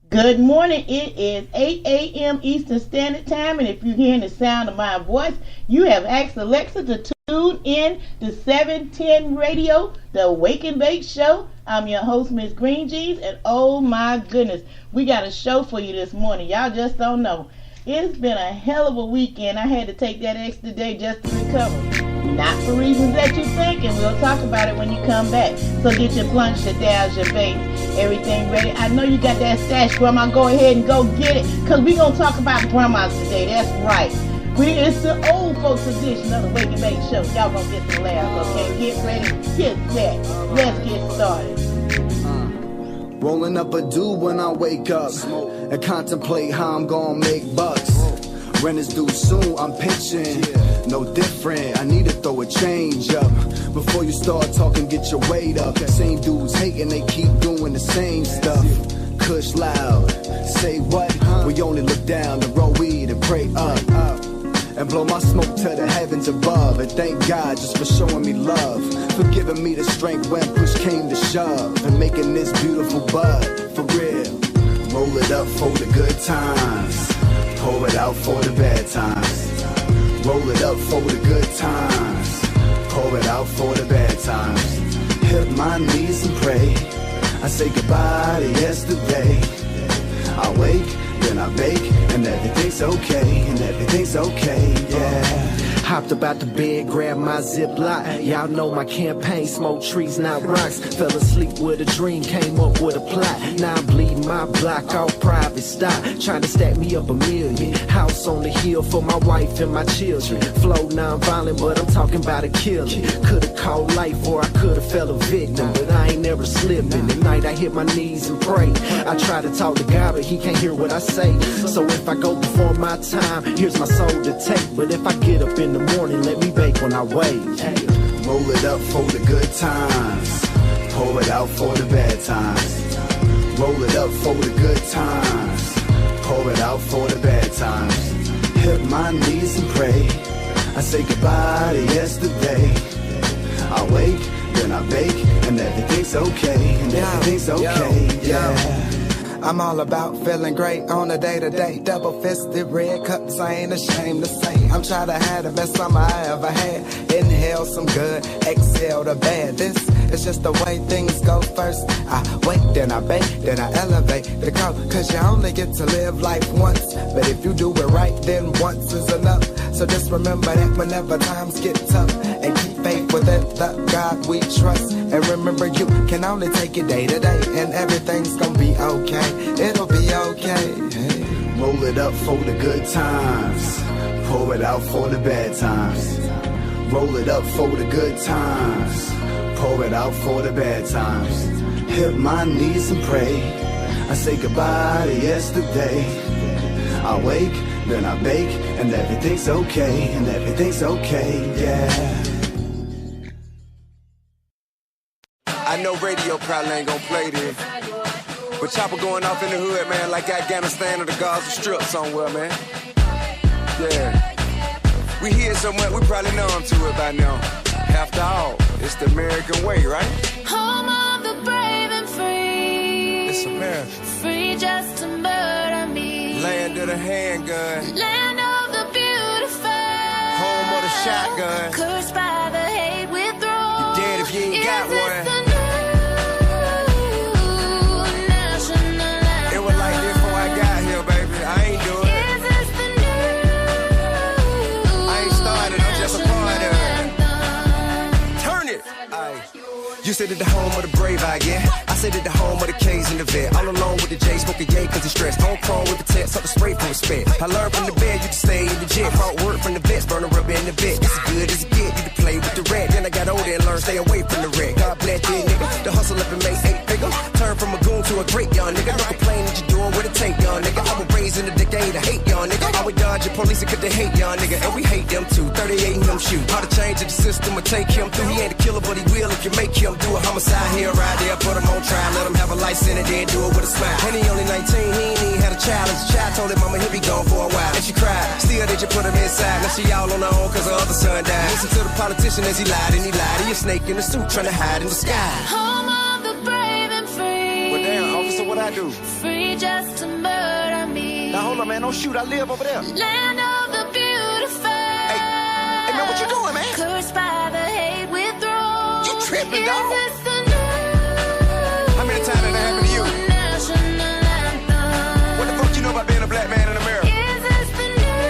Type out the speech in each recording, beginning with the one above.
Good morning. It is 8 a.m. Eastern Standard Time, and if you're hearing the sound of my voice, you have asked Alexa to tune in to 710 Radio, the Wake and Bake Show. I'm your host, Miss Green Jeans, and oh my goodness, we got a show for you this morning. Y'all just don't know. It's been a hell of a weekend. I had to take that extra day just to recover. Not for reasons that you think, and we'll talk about it when you come back. So get your plunge, your douse, your face, everything ready. I know you got that stash, Grandma. Go ahead and go get it, because we're going to talk about grandmas today. That's right. It's the old folks edition of the Wake and Bake Show. Y'all going to get some laughs, okay? Get ready, get set. Let's get started. Rolling up a do when I wake up and contemplate how I'm gonna make bucks. Rent is due soon, I'm pitching. No different, I need to throw a change up. Before you start talking, get your weight up. Same dudes hating, they keep doing the same stuff. Cush loud, say what? We only look down to roll weed and pray up. And blow my smoke to the heavens above. And thank God just for showing me love, for giving me the strength when push came to shove, and making this beautiful bud for real. Roll it up for the good times, pour it out for the bad times. Roll it up for the good times, pour it out for the bad times. Hit my knees and pray, I say goodbye to yesterday. I wake, then I bake, and everything's okay, and everything's okay, yeah. Hopped up out the bed, grabbed my Ziploc. Y'all know my campaign, smoke trees, not rocks. Fell asleep with a dream, came up with a plot. Now I'm bleeding my block off private stock, trying to stack me up $1 million. House on the hill for my wife and my children. Flow non-violent, but I'm talking about a killing. Could've called life or I could've fell a victim, but I ain't never slipping. At night I hit my knees and pray. I try to talk to God, but he can't hear what I say. So if I go before my time, here's my soul to take. But if I get up in the morning, let me bake when I wake. Roll it up for the good times, pour it out for the bad times. Roll it up for the good times, pour it out for the bad times. Hit my knees and pray, I say goodbye to yesterday. I wake, then I bake, and everything's okay, and everything's okay, yeah. I'm all about feeling great on a day-to-day. Double-fisted red cups, I ain't ashamed to say I'm trying to have the best summer I ever had. Inhale some good, exhale the bad. This is just the way things go first. I wait, then I bake, then I elevate the code. Cause you only get to live life once, but if you do it right, then once is enough. So just remember that whenever times get tough, and keep faith within the God we trust. And remember you can only take it day to day, and everything's gonna be okay. It'll be okay. Hey. Roll it up for the good times, pour it out for the bad times. Roll it up for the good times, pour it out for the bad times. Hit my knees and pray, I say goodbye to yesterday. I wake, then I bake, and everything's okay, and everything's okay, yeah. I know radio probably ain't gonna play this, but chopper going off in the hood, man, like Afghanistan or the Gaza Strip somewhere, man. Yeah. We hear so much, we probably know them to it by now. After all, it's the American way, right? Home of the brave and free. It's America. Free just to murder me. Land of the handgun. Land of the beautiful. Home of the shotgun. Cursed by the hate we throw. You dead if you ain't got one. It was like this before I got here, baby. I ain't do it. I ain't started, I'm just a part of it. Turn it. Aye. You said it the home of the brave, I get. I said it the home of the K's in the vet. All alone with the J, smoking yay cause he's stressed. Home chrome with the text, up the spray for respect. I learned from the bed, you can stay in the jet. Brought work from the vets, burning rubber in the vet. It's as good as it get, you can play with the rat. Then I got older and learned stay away from the wreck. God bless you, nigga. The hustle up and make 8 figures. Turn from a goon to a great young nigga. No complain that you're doing what it take, young nigga. I was raised in the decade of hate, young nigga. I would dodge the police because they hate, young nigga. And we hate them too. 38 in them shoot. How to change the system will take him through. He ain't a killer, but he will if you make him do a homicide here, right there. Put him on trial, let him have a life sentence, then do it with a smile. And he only 19, he ain't even had a child. As a child told him mama he'll be gone for a while. And she cried, still they just put him inside. Now she all on her own cause her other son died. Listen to the politician as he lied and he lied. He a snake in a suit trying to hide in the sky. Home of the brave and free. Well damn, officer, what I do? Free just to murder me. Now hold on, man, don't shoot. I live over there. Land of the beautiful. Hey, man, what you doing, man? Cursed by the hate withdrawal. You tripping, Is dog? this the new How many times did that happen to you? national anthem? What the fuck you know about being a black man in America? Is this the new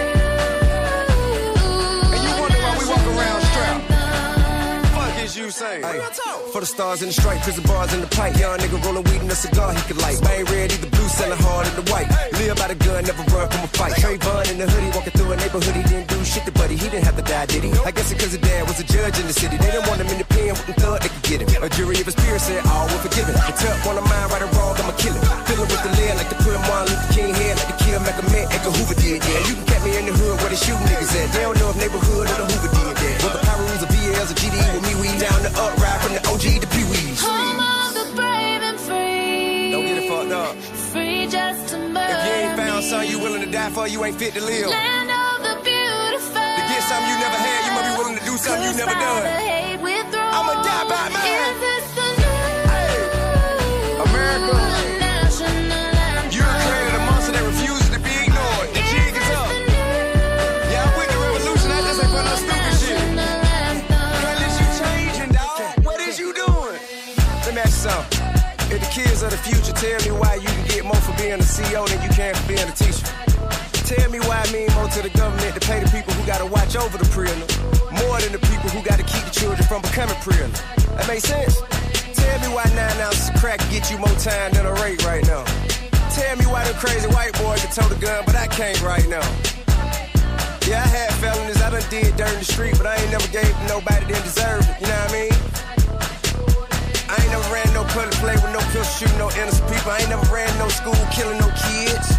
And you wonder why we walk around strapped. anthem? Fuck is you saying? Hey, for the stars in the stripe, prison bars in the pipe. Young nigga rolling weed in a cigar he could light. Bang red, either blue, selling hard in the white. Live by the gun, never run from a fight. Trayvon in the hoodie, walking through a neighborhood. He didn't do shit to buddy, he didn't have to die, did he? I guess it cause his dad was a judge in the city. They didn't want him in the pen, wouldn't thought they could get him. A jury of his peers said all were forgiven. The tough one of mine, right or wrong, I'ma kill him. Fill him with the lead like to put Martin Luther King head, like to kill Malcolm X, Edgar Hoover did, yeah. You can catch me in the hood where they shoot niggas at. They don't know if neighborhood or the Hoover did, yeah. Whether Pyrus or VLs or GD with me, we down the up, ride from the OG to Pee-wees. Home of the brave and free. Don't get it fucked up. Free just to murder If you ain't found me. something you willing to die for, you ain't fit to live. Land of the beautiful. To get something you never had, you might be willing to do something you never done. I'ma die by mine. America, you created a monster that refuses to be ignored. The jig is up. Yeah, I'm with the revolution. I just ain't for no stupid shit. Cause you changing, dog. What is you doing? Let me ask you something. If the kids of the future tell me why you can get more for being a CEO than you can for being a teacher. Tell me why I mean more to the government to pay the people who gotta watch over the prisoner, more than the people who gotta keep the children from becoming prisoner. That makes sense? Tell me why 9 ounces of crack get you more time than a rape right now. Tell me why them crazy white boys can tote a gun, but I can't right now. Yeah, I had felonies, I done did dirt in the street, but I ain't never gave to nobody that deserved it, you know what I mean? I ain't never ran no public play with no pistol shooting no innocent people. I ain't never ran no school killing no kids.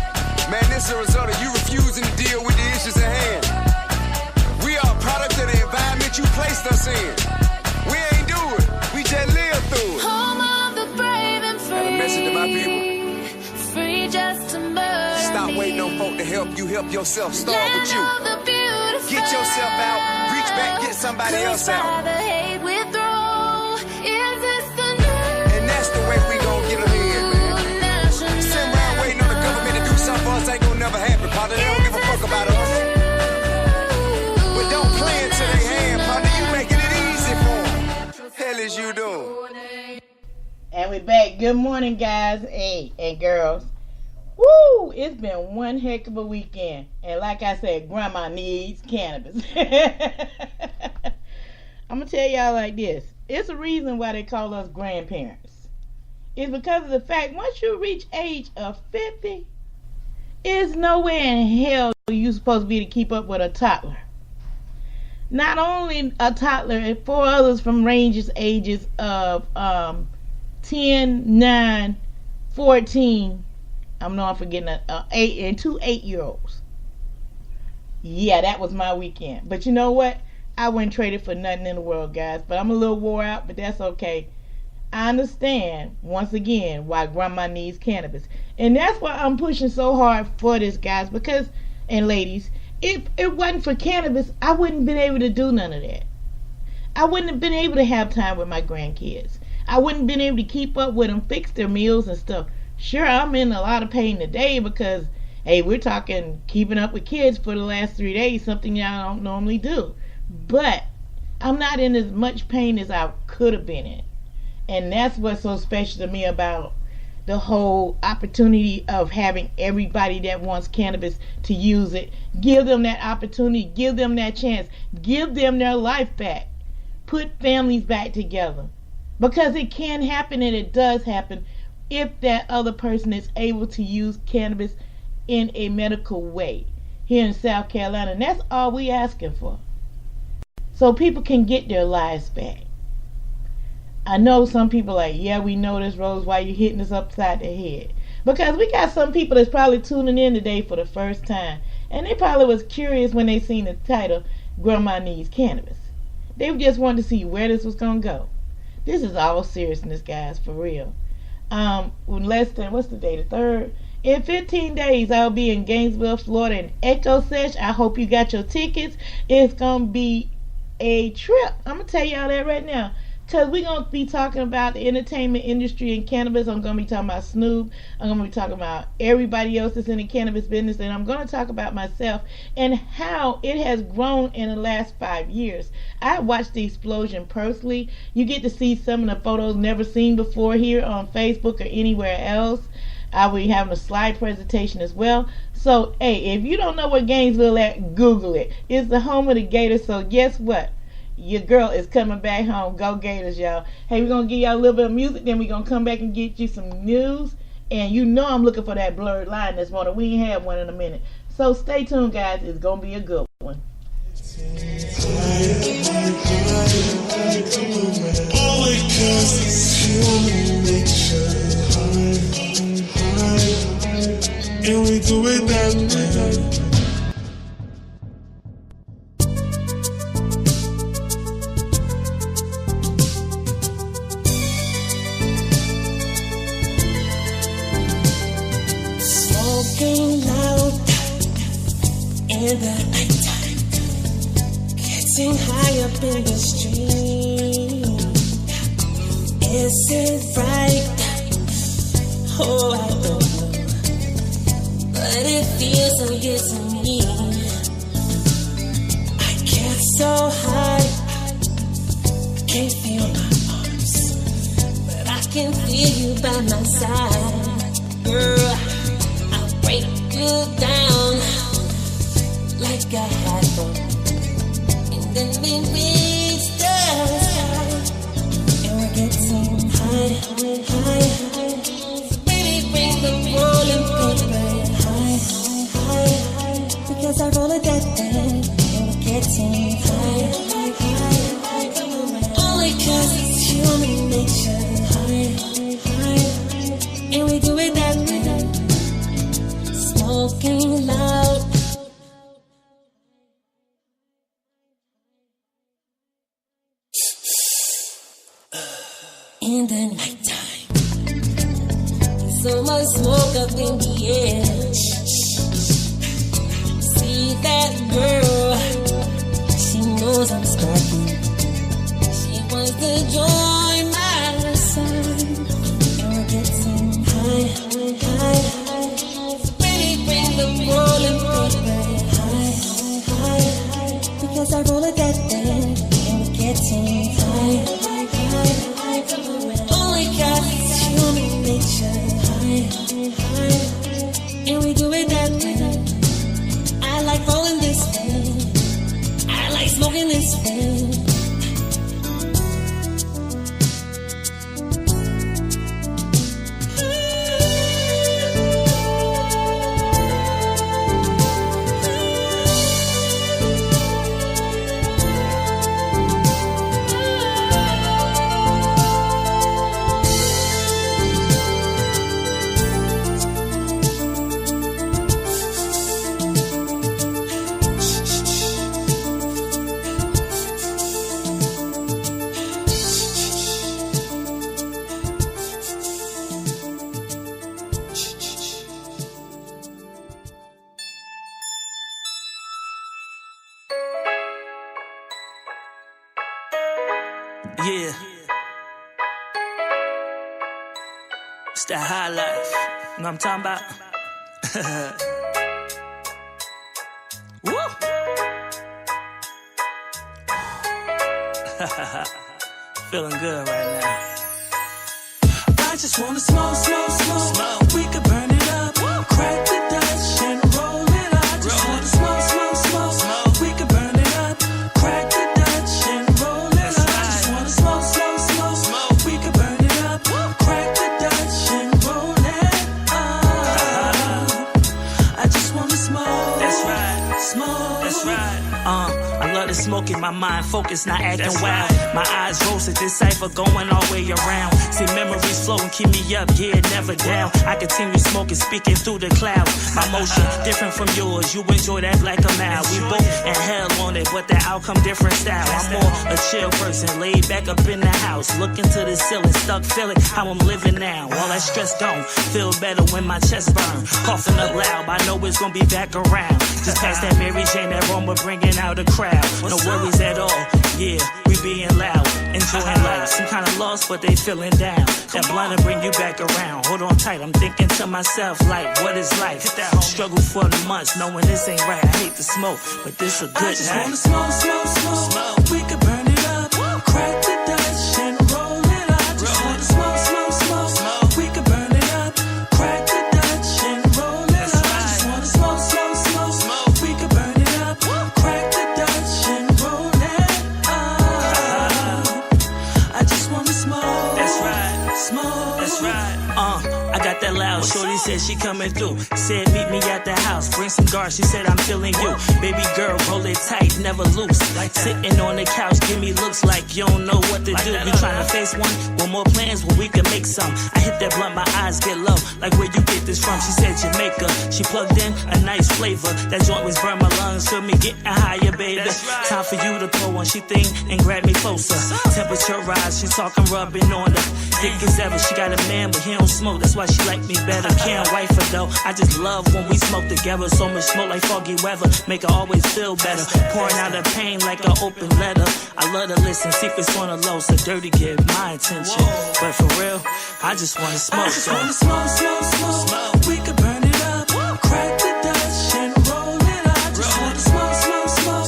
Man, this is a result of you refusing to deal with the issues at hand. We are a product of the environment you placed us in. We ain't do it. We just live through it. Home of the brave and free. Got a message to my people. Free just to murder Stop me. waiting on folk to help you. Help yourself. Start Land with you. of the beautiful. Get yourself out. Reach back. Get somebody else Cursed by out. the hate withdrawal. Is this the new And that's the way we gon' get ahead, man. national Sitting around waiting on the government to do something for us ain't gonna never happen, partner. They don't give a fuck about us. But don't play into their hand, partner. You making it easy for them. Hell is you doing? And we back. Good morning, guys, hey, and girls. Woo! It's been one heck of a weekend. And like I said, grandma needs cannabis. I'm going to tell y'all like this. It's a reason why they call us grandparents. It's because of the fact once you reach age of 50, it's nowhere in hell you're supposed to be to keep up with a toddler. Not only a toddler, and 4 others from ages of 10, 9, 14. I'm forgetting 8 and 2 8-year-olds. Yeah, that was my weekend. But you know what? I wouldn't trade it for nothing in the world, guys. But I'm a little wore out, but that's okay. I understand, once again, why grandma needs cannabis. And that's why I'm pushing so hard for this, guys. Because, and ladies, if it wasn't for cannabis, I wouldn't have been able to do none of that. I wouldn't have been able to have time with my grandkids. I wouldn't have been able to keep up with them, fix their meals and stuff. Sure, I'm in a lot of pain today because, hey, we're talking keeping up with kids for the last 3 days, something y'all don't normally do. But I'm not in as much pain as I could have been in. And that's what's so special to me about the whole opportunity of having everybody that wants cannabis to use it. Give them that opportunity. Give them that chance. Give them their life back. Put families back together. Because it can happen, and it does happen, if that other person is able to use cannabis in a medical way here in South Carolina. And that's all we asking for. So people can get their lives back. I know some people like, yeah, we know this, Rose, why you hitting us upside the head. Because we got some people that's probably tuning in today for the first time. And they probably was curious when they seen the title, Grandma Needs Cannabis. They just wanted to see where this was going to go. This is all seriousness, guys, for real. Less than, what's the date, the 3rd? In 15 days, I'll be in Gainesville, Florida, in Echo Sesh. I hope you got your tickets. It's going to be a trip. I'm going to tell y'all that right now. Because we're going to be talking about the entertainment industry and cannabis. I'm going to be talking about Snoop. I'm going to be talking about everybody else that's in the cannabis business. And I'm going to talk about myself and how it has grown in the last 5 years. I watched the explosion personally. You get to see some of the photos never seen before here on Facebook or anywhere else. I will be having a slide presentation as well. So, hey, if you don't know where Gainesville at, Google it. It's the home of the Gators. So guess what? Your girl is coming back home. Go Gators, y'all. Hey, we're going to give y'all a little bit of music. Then we're going to come back and get you some news. And you know I'm looking for that blurred line this morning. We ain't had one in a minute. So stay tuned, guys. It's going to be a good one. Only 'cause it's human nature. And we do it that way. Smoking loud in the nighttime, getting high up in the street. Is it right? Oh, I don't know, but it feels so good to me. I get so high, can't feel my arms, but I can feel you by my side, girl. Break you down like I had fun, and then we reach the sky, and we're getting high. So baby, bring the rolling paper high, because I roll it that way, and we're getting high. Only 'cause it's human nature, high, and we do it that way. Smoking loud in the nighttime. So much smoke up in the air. See that girl, she knows I'm sparking. She wants to join my side, and we're getting high. The rolling paper high, because I roll it that way, and we're getting high. Only 'cause it's human nature, high, and we do it that way. I like rolling this way, I like smoking this way. Yeah. It's that high life. You know what I'm talking about? Woo! Feeling good right now. I just wanna smoke. We could burn it up, crack the Dutch and roll it up. I just wanna smoke. We could burn it up, crack the Dutch and roll it up. I just wanna smoke. We could burn it up, crack the Dutch and roll it up. I just wanna smoke. That's right. Smoke. That's right. I love the smoke in my mind, focus, not acting wild. My eyes roasted, this cipher going all the way around. See memories flow and keep me up, yeah, never down. I continue smoking, speaking through the clouds. My motion different from yours, you enjoy that black a mile. We both in hell on it, but the outcome different style. I'm more a chill person, laid back up in the house, looking to the ceiling, stuck feeling how I'm living now. All that stress gone, feel better when my chest burn. Coughing up loud, I know it's gonna be back around. Just past that Mary Jane aroma, bringing out a crowd. no worries at all. Yeah, we being loud, enjoying life. Some kind of lost, but they feeling down. That blunt will bring you back around. Hold on tight, I'm thinking to myself, like, what is life? Struggle for the months, knowing this ain't right. I hate to smoke, but this a good I just wanna smoke. We could burn it up, crack the Dutch and roll it up. I just wanna smoke. We could burn it up, crack the Dutch and roll it up. I just wanna smoke. We could burn it up, crack the Dutch and roll it up. I just wanna smoke. That's right. Smoke. That's right. I got that loud. Shorty said she coming through. Said meet me at the house. Bring some guards. She said I'm feeling you. Baby girl, hold it tight, never loose. Like sitting on the couch, give me looks like you don't know what to do. You trying to face one? One more plans where we can make some. I hit that blunt, my eyes get low. Like where you get this from? She said Jamaica. She plugged in a nice flavor. That joint was burn my lungs. Feel me getting higher, baby. Time for you to pull one. She thing and grab me closer. Temperature rise. She talking rubbing on her. Thick as ever. She got a man, but he don't smoke. That's why she like me better. Can't wife her though. I just love when we smoke together. So much smoke like foggy weather. Make her always feel better. Pouring out her pain like an open letter. I love to listen. Secrets on the low. So dirty get my attention. But for real, I just wanna smoke. I just wanna smoke. We could burn it up, crack the Dutch and roll it up. I just wanna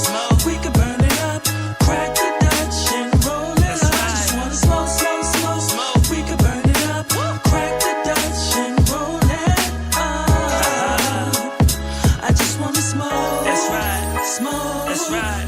smoke. We could burn it up, crack the Dutch and roll it up. I just wanna smoke. We could burn it up, crack the Dutch and roll it up. I just wanna smoke. That's right. Smoke. That's right.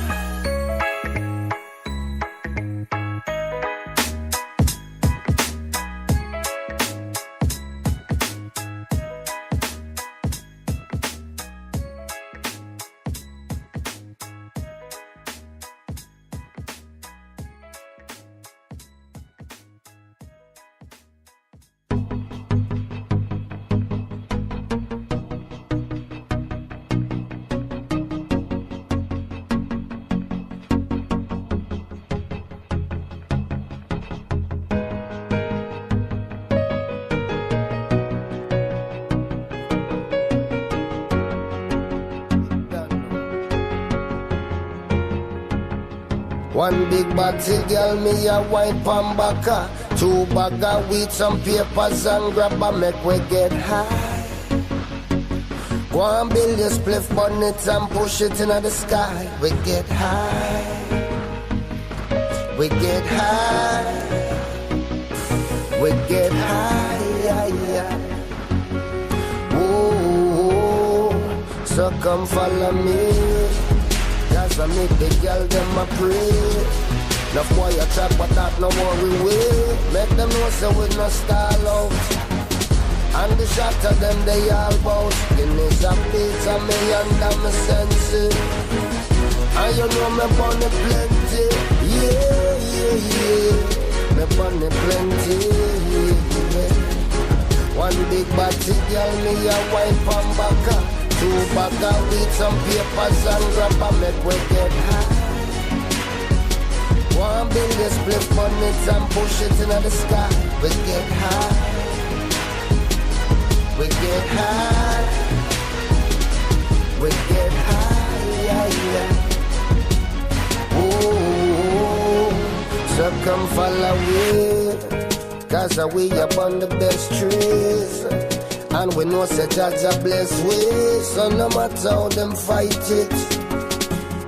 One big bottle, girl, me a wine pan baka. 2 bag of weed, some papers and grab a make we get high. Go and build your spliff bonnet and push it into the sky. We get high. We get high. We get high. Ooh, so come follow me. Cause I make the girl them a pray. Enough boy a chat but that no worry way. Make them know so we no stall out. And the shot of them they all bout. Guineas a bit of me under my senses. And you know me bunny plenty. Yeah. Me bunny plenty. One big body girl me a wine from baka. 2 bag of weed, some papers and grab a make we get high. One billion split bonnets and push it into the sky. We get high. We get high. We get high. Ooh, so come follow me. Cause we up on the best trees. And we know such as a blessed way. So no matter how them fight it,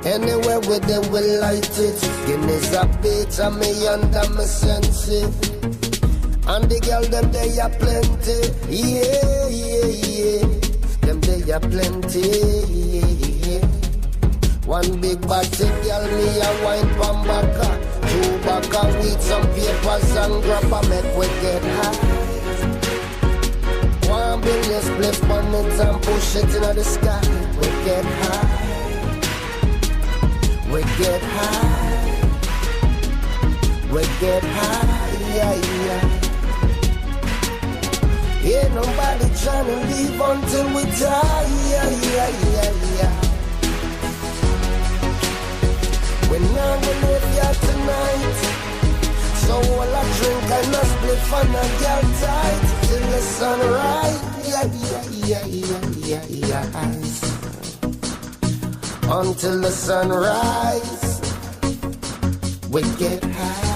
anywhere with them will light it. Guineas a bit of me under my senses. And the girl them they are plenty. Yeah. Them they are plenty. One big body girl me a wine from baka. 2 bag of weed, some papers and grab a make we get high. One billion split bonnets and push it into the sky. We get high. We get high. We get high. Ain't nobody tryna leave until we die. We're not gonna live here tonight. So all I drink and a split and a girl tight till the sunrise. Yeah. Until the sunrise. we get high.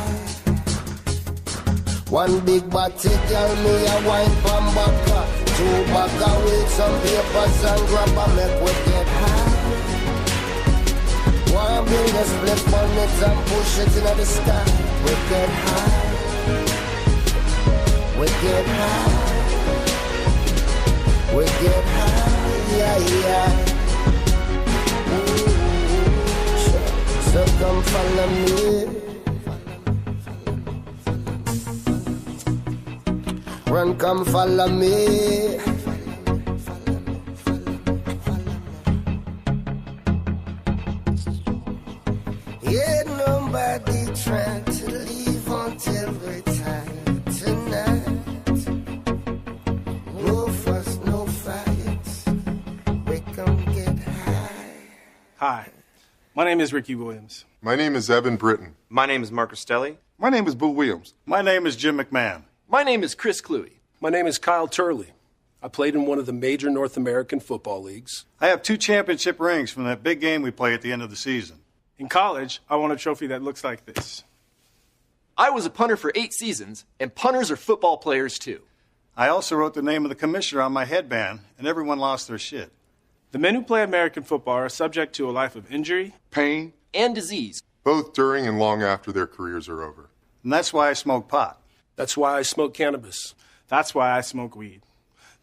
One big body girl, me a wine from back. 2 bag of weed, some papers and grab and make we get high. One bring a split on it and push it into the sky. We get high. We get high. We get high, yeah, yeah. So come follow me. Run, come follow me. Yeah, nobody trying to leave until we're tired tonight. No fuss, no fights. We come get high. Hi, my name is Ricky Williams. My name is Evan Britton. My name is Marcus Stelly. My name is Boo Williams. My name is Jim McMahon. My name is Chris Cluey. My name is Kyle Turley. I played in one of the major North American football leagues. I have 2 championship rings from that big game we play at the end of the season. In college, I won a trophy that looks like this. I was a punter for 8 seasons, and punters are football players too. I also wrote the name of the commissioner on my headband, and everyone lost their shit. The men who play American football are subject to a life of injury, pain, and disease, both during and long after their careers are over. And that's why I smoke pot. That's why I smoke cannabis. That's why I smoke weed.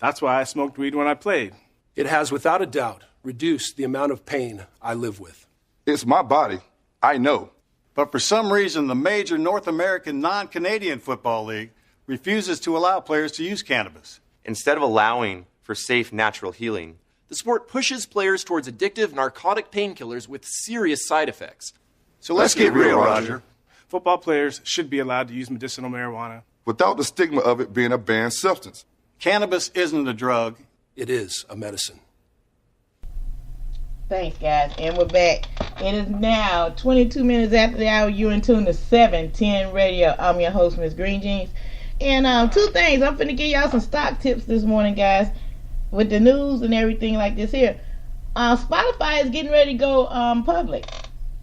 That's why I smoked weed when I played. It has, without a doubt, reduced the amount of pain I live with. It's my body. I know. But for some reason, the major North American non-Canadian football league refuses to allow players to use cannabis. Instead of allowing for safe, natural healing, the sport pushes players towards addictive narcotic painkillers with serious side effects. So let's get real, Roger. Football players should be allowed to use medicinal marijuana without the stigma of it being a banned substance. Cannabis isn't a drug. It is a medicine. Thanks, guys. And we're back. It is now 22 minutes after the hour. You're in tune to 710 Radio. I'm your host, Miss Green Jeans. And 2 things. I'm finna give y'all some stock tips this morning, guys, with the news and everything like this here. Spotify is getting ready to go public.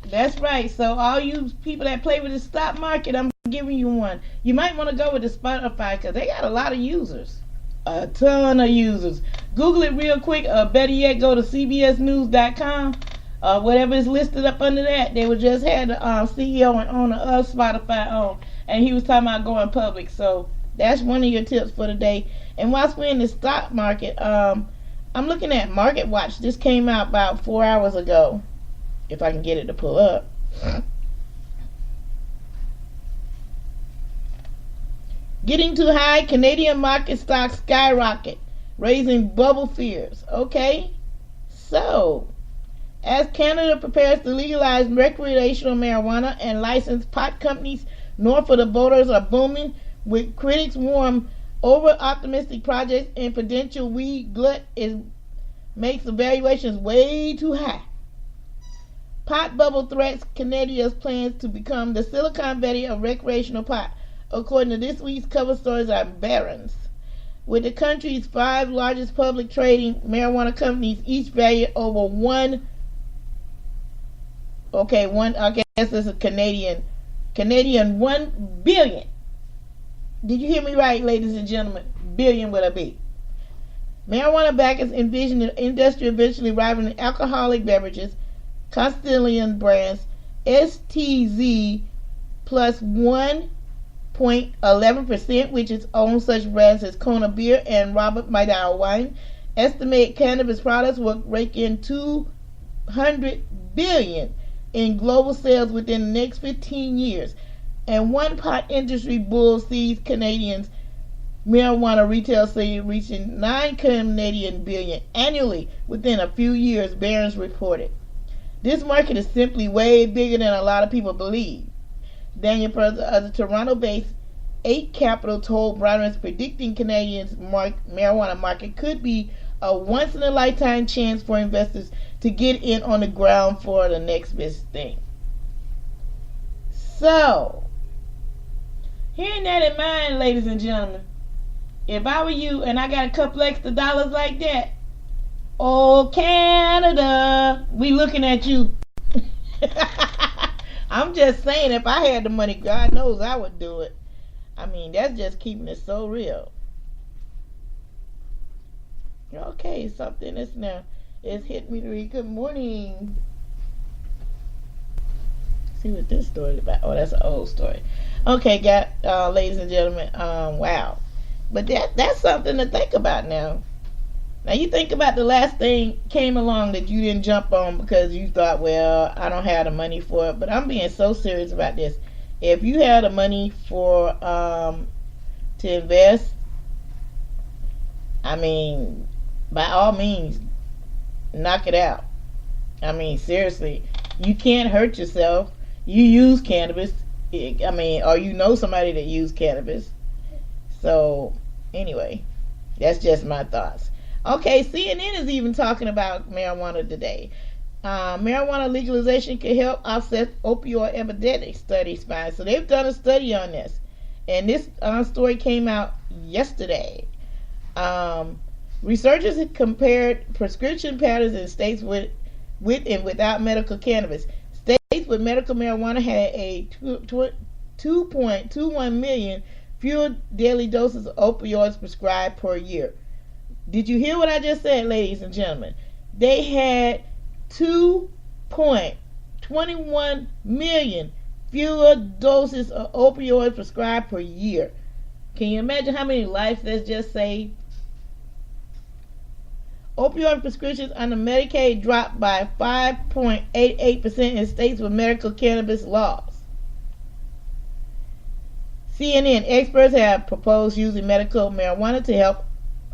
That's right. So all you people that play with the stock market, I'm giving you one. You might want to go with the Spotify because they got a lot of users. A ton of users. Google it real quick. Better yet, go to cbsnews.com. Whatever is listed up under that. They were just had the CEO and owner of Spotify on, and he was talking about going public. So that's one of your tips for the day. And whilst we're in the stock market, I'm looking at Market Watch. This came out about 4 hours ago. If I can get it to pull up. Getting too high, Canadian market stocks skyrocket, raising bubble fears. Okay, so as Canada prepares to legalize recreational marijuana and license pot companies north of the borders are booming, with critics warn over-optimistic projects and potential weed glut makes the valuations way too high. Pot bubble threats Canada's plans to become the Silicon Valley of recreational pot, according to this week's cover stories on Barron's. With the country's 5 largest public trading marijuana companies each valued over I guess this is Canadian $1 billion. Did you hear me right, ladies and gentlemen? Billion with a B. Marijuana backers envision the industry eventually rivaling alcoholic beverages, Constellium brands, STZ plus 1.11%, which is own such brands as Kona Beer and Robert Midal Wine. Estimate cannabis products will rake in $200 billion in global sales within the next 15 years. And one pot industry bull sees Canadians marijuana retail sales reaching $9 Canadian billion annually within a few years, Barron's reported. This market is simply way bigger than a lot of people believe. Daniel Perez of the Toronto-based 8 Capital told Barron's predicting Canadians' marijuana market could be a once-in-a-lifetime chance for investors to get in on the ground for the next best thing. So, hearing that in mind, ladies and gentlemen, if I were you and I got a couple extra dollars like that, oh Canada, we looking at you. I'm just saying, if I had the money, God knows I would do it. I mean, that's just keeping it so real. Okay, something is now. It's hit me to read. Good morning. See what this story is about. Oh, that's an old story. Okay, ladies and gentlemen. Wow. But that's something to think about now. Now you think about the last thing came along that you didn't jump on because you thought, well, I don't have the money for it. But I'm being so serious about this. If you have the money for to invest, I mean, by all means, knock it out. I mean, seriously, you can't hurt yourself. You use cannabis. I mean, or you know somebody that used cannabis. So, anyway, that's just my thoughts. Okay, CNN is even talking about marijuana today. Marijuana legalization could help offset opioid epidemic, studies find. So they've done a study on this. And this story came out yesterday. Researchers have compared prescription patterns in states with and without medical cannabis. States with medical marijuana had a 2.21 million fewer daily doses of opioids prescribed per year. Did you hear what I just said, ladies and gentlemen? They had 2.21 million fewer doses of opioids prescribed per year. Can you imagine how many lives that's just saved? Opioid prescriptions under Medicaid dropped by 5.88% in states with medical cannabis laws. CNN experts have proposed using medical marijuana to help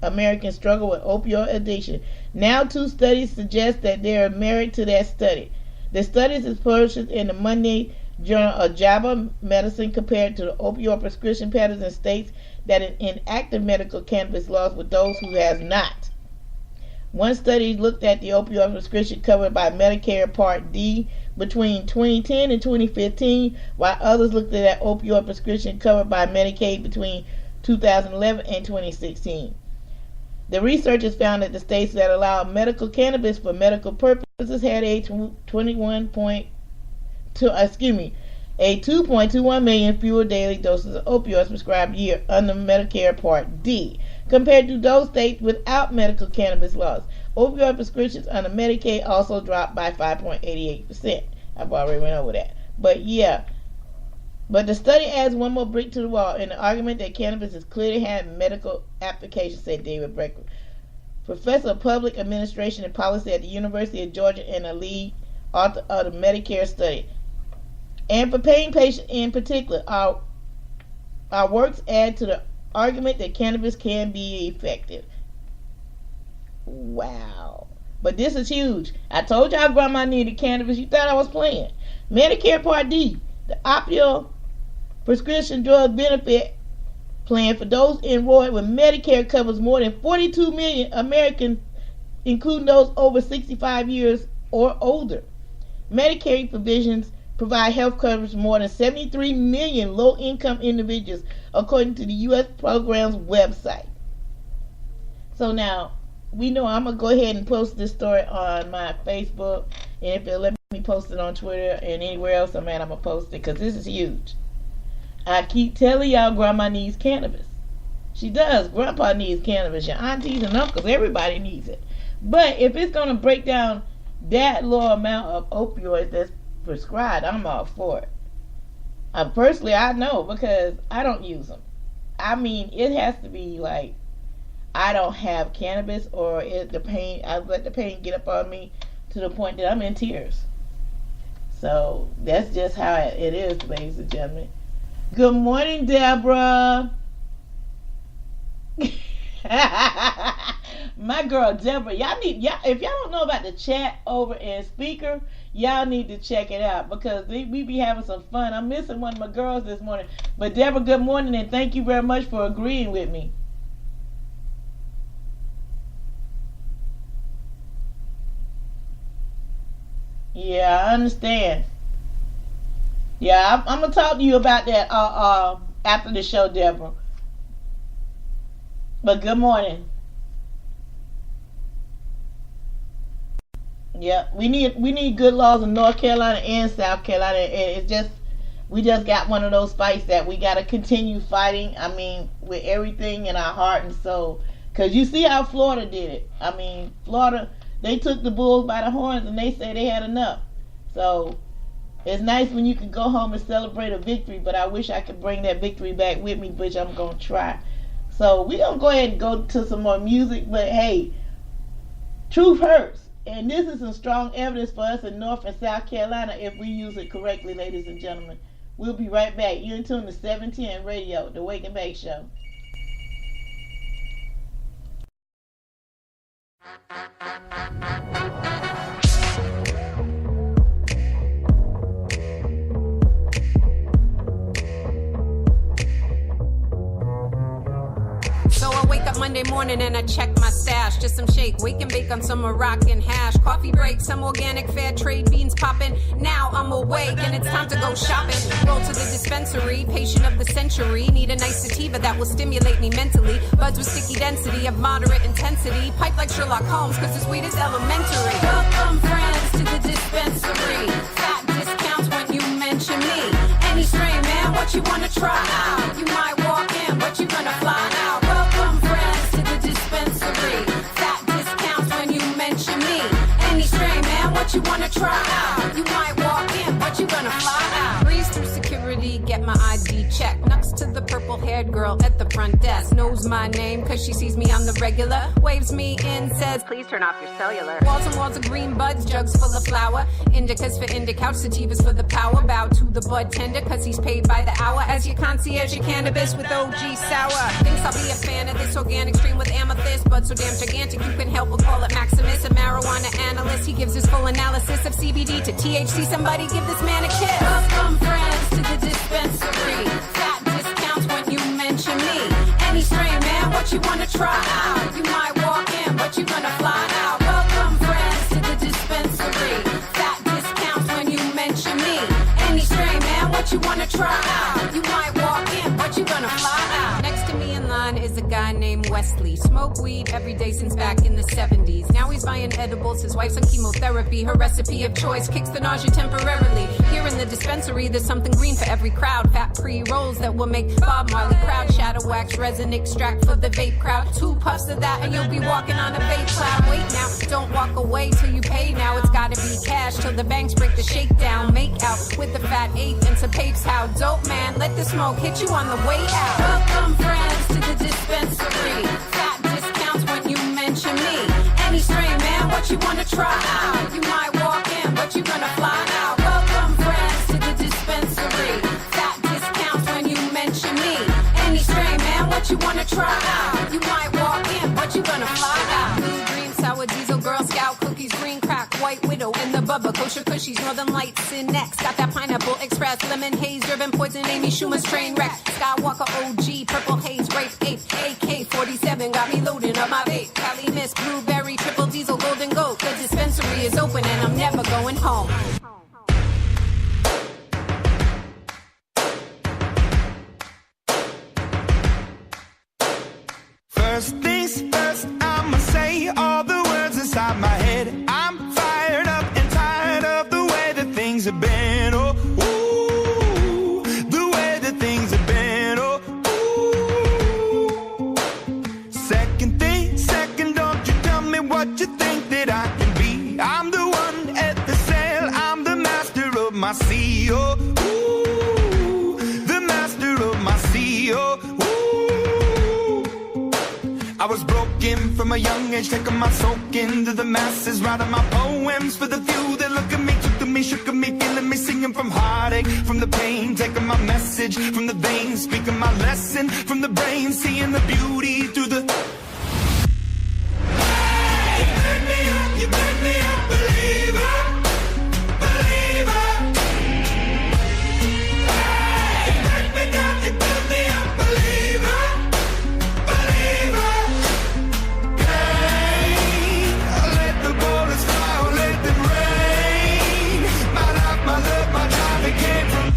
Americans struggle with opioid addiction. Now 2 studies suggest that they are married to that study. The studies is published in the Monday Journal of JAMA Medicine compared to the opioid prescription patterns in states that enact medical cannabis laws with those who have not. One study looked at the opioid prescription covered by Medicare Part D between 2010 and 2015, while others looked at that opioid prescription covered by Medicaid between 2011 and 2016. The researchers found that the states that allowed medical cannabis for medical purposes had a 2.21 million fewer daily doses of opioids prescribed a year under Medicare Part D, compared to those states without medical cannabis laws. Opioid prescriptions under Medicaid also dropped by 5.88%. I've already went over that. But the study adds one more brick to the wall in the argument that cannabis has clearly had medical applications, said David Brecker, professor of public administration and policy at the University of Georgia and a lead author of the Medicare study. And for pain patients in particular, our works add to the argument that cannabis can be effective. Wow. But this is huge. I told y'all grandma needed cannabis. You thought I was playing. Medicare Part D, the opioid prescription drug benefit plan for those enrolled with Medicare, covers more than 42 million Americans, including those over 65 years or older. Medicare provisions provide health coverage for more than 73 million low-income individuals, according to the U.S. program's website. So now, we know I'm going to go ahead and post this story on my Facebook, and if it'll let me post it on Twitter and anywhere else, I'm going to post it, because this is huge. I keep telling y'all grandma needs cannabis. She does. Grandpa needs cannabis. Your aunties and uncles, everybody needs it. But if it's going to break down that low amount of opioids that's prescribed, I'm all for it. Personally, I know, because I don't use them. I mean, it has to be like I don't have cannabis, or I let the pain get up on me to the point that I'm in tears. So that's just how it is, ladies and gentlemen. Good morning, Deborah. My girl Deborah, if y'all don't know about the chat over in Speaker, y'all need to check it out, because we be having some fun. I'm missing one of my girls this morning. But Deborah, good morning, and thank you very much for agreeing with me. Yeah, I understand. Yeah, I'm gonna talk to you about that after the show, Deborah. But good morning. Yeah, we need good laws in North Carolina and South Carolina, and we just got one of those fights that we got to continue fighting. I mean, with everything in our heart and soul, because you see how Florida did it. I mean, Florida, they took the bulls by the horns and they said they had enough. So it's nice when you can go home and celebrate a victory, but I wish I could bring that victory back with me, which I'm gonna try. So we're gonna go ahead and go to some more music, but hey, truth hurts. And this is some strong evidence for us in North and South Carolina if we use it correctly, ladies and gentlemen. We'll be right back. You're in tune to 710 Radio, the Wake and Bake Show. So I wake up Monday morning and I check my stash. Just some shake, wake and bake on some Moroccan hash. Coffee break, some organic fair trade beans popping. Now I'm awake and it's time to go shopping. Roll to the dispensary, patient of the century. Need a nice sativa that will stimulate me mentally. Buds with sticky density of moderate intensity. Pipe like Sherlock Holmes cause this weed is elementary. Welcome friends to the dispensary. Fat discounts when you mention me. Any strain man, what you wanna try out? You might walk in, but you gonna fly out. Welcome friends to the dispensary. Fat discounts when you mention me. Any strain man, what you wanna try out? You might walk in, but you gonna fly out. Breeze through security, get my ID checked. Next to the purple-haired girl at the front desk. Knows my name cause she sees me on the regular. Waves me in, says please turn off your cellular. Walls and walls of green buds, jugs full of flour. Indicas for indica, sativas for the power. Bow to the bud tender cause he's paid by the hour. As your concierge, your cannabis with OG sour. Thinks I'll be a fan of this organic stream with amethyst. Bud so damn gigantic you can help but call it Maximus. A marijuana analyst, he gives his full analysis of CBD to THC. Somebody give this man a kiss. Welcome friends to the dispensary. Fat discounts when you mention me. Any strain man, what you wanna try out? You might walk in, but you gonna fly out. Welcome friends to the dispensary. Fat discounts when you mention me. Any strain man, what you wanna try out? You might walk in, but you gonna fly out. Next to me in line is a guy named Wesley. Smoke weed every day since back in the 70s. Now he's buying edibles, his wife's on chemotherapy. Her recipe of choice kicks the nausea temporarily. Here in the dispensary, there's something green for every crowd. Fat pre-rolls that will make Bob Marley proud. Shadow wax, resin extract for the vape crowd. 2 puffs of that and you'll be walking on a vape cloud. Wait now, don't walk away till you pay now. It's gotta be cash till the banks break the shakedown. Make out with the fat eighth and some papes. How dope man, let the smoke hit you on the way out. Welcome friends to the dispensary. Fat discounts when you mention me. Any strain man, what you wanna try out? You might walk in, but you gonna fly out. Welcome friends to the dispensary. Fat discounts when you mention me. Any strain man, what you wanna try out? You might walk in, but you gonna fly out. Blue, green, sour, diesel, Girl Scout, cookies, green crack, white widow, and the bubba, kosher cushies, Northern Lights, in next. Got that pineapple express, lemon haze, Durban poison, Amy Schumer's train wreck. Skywalker OG, purple haze, grape ape, AK-47, got me loading up my vape. Cali Miss, blueberry, triple diesel, golden goat. The dispensary is open and I'm never going home. First things first, I'ma say all the words inside my head. I'm fired up and tired of the way that things have been. Oh, ooh, the way that things have been. Oh, ooh. Second thing, second, don't you tell me what you think that I can be. I'm the one at the sail, I'm the master of my sea. Oh, ooh, the master of my sea. Oh, ooh. I was broken from a young age, taking my soak into the masses, writing my poems for the few that look at me, took to me, shook at me, feeling me, singing from heartache, from the pain, taking my message from the veins, speaking my lesson from the brain, seeing the beauty through the... Hey, you made me a believer, believer. Hey, you made me down, you built me a believer. Came from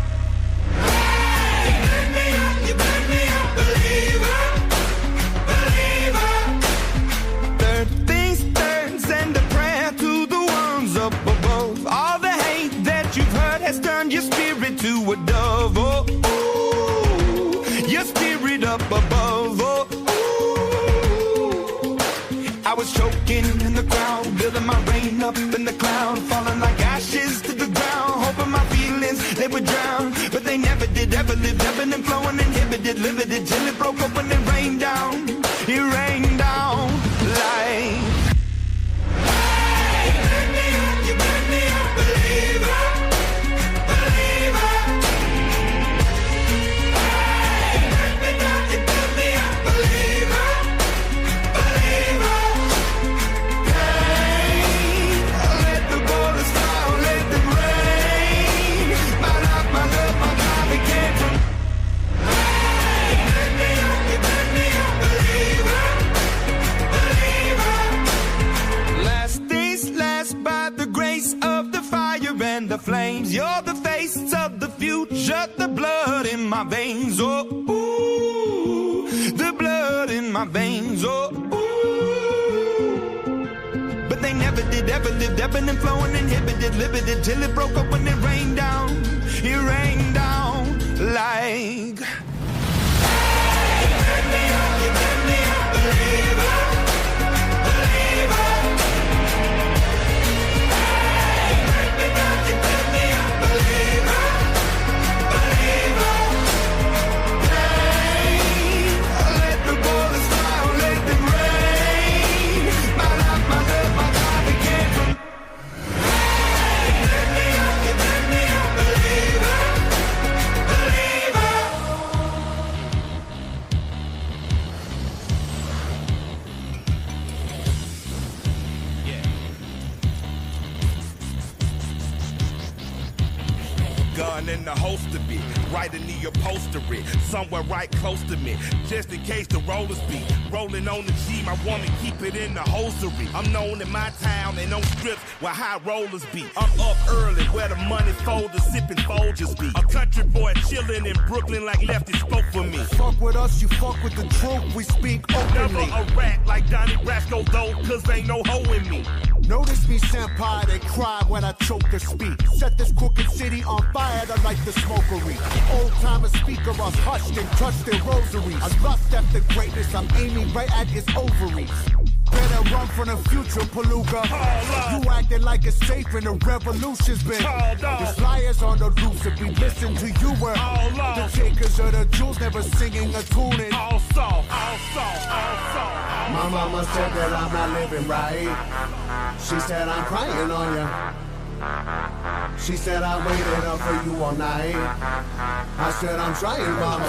singing in the crowd, building my rain up in the cloud, falling like ashes to the ground, hoping my feelings, they would drown, but they never did, ever lived, ebbing and flowing, inhibited, limited, till it broke up when it rained down, like... You make me a believer, believer. Hey, make me not, you build me a believer, believer. Hey, let the borders fall, let them rain. My love, my God, we came from. Hey, make me up, you make me a believer, believer. Last days last by the grace of the fire and the flames. You're the face of the future, the blood in my veins. Oh, ooh, the blood in my veins. Oh, ooh. But they never did, ever lived, ebbing and flowing, inhibited, limited, till it broke up when it rained down. It rained down like. Hey, make me up, you make me a believer, believer. Gun in the holster be right in the upholstery, somewhere right close to me, just in case the rollers be rolling on the G. My woman keep it in the hosiery. I'm known in my town and on strips where high rollers be. I'm up early where the money folders sipping Folgers be. A country boy chilling in Brooklyn like Lefty spoke for me. Fuck with us, you fuck with the truth, we speak openly. Never a rat like Donnie Brasco though, cause ain't no hoe in me. Notice me, senpai, they cry when I choke to speak. Set this crooked city on fire to light the smokery. Old timers speak of us hushed and touched their rosaries. I lust after greatness, I'm aiming right at his ovaries. Better run from the future, Palooka. You acting like it's safe and the revolution's been. There's liars on the loose if we listen to you were the takers of the jewels, never singing a tune in. All soft, all soft, all soft. My mama said that I'm not living right. She said I'm crying on you. She said I waited up for you all night. I said I'm trying, mama.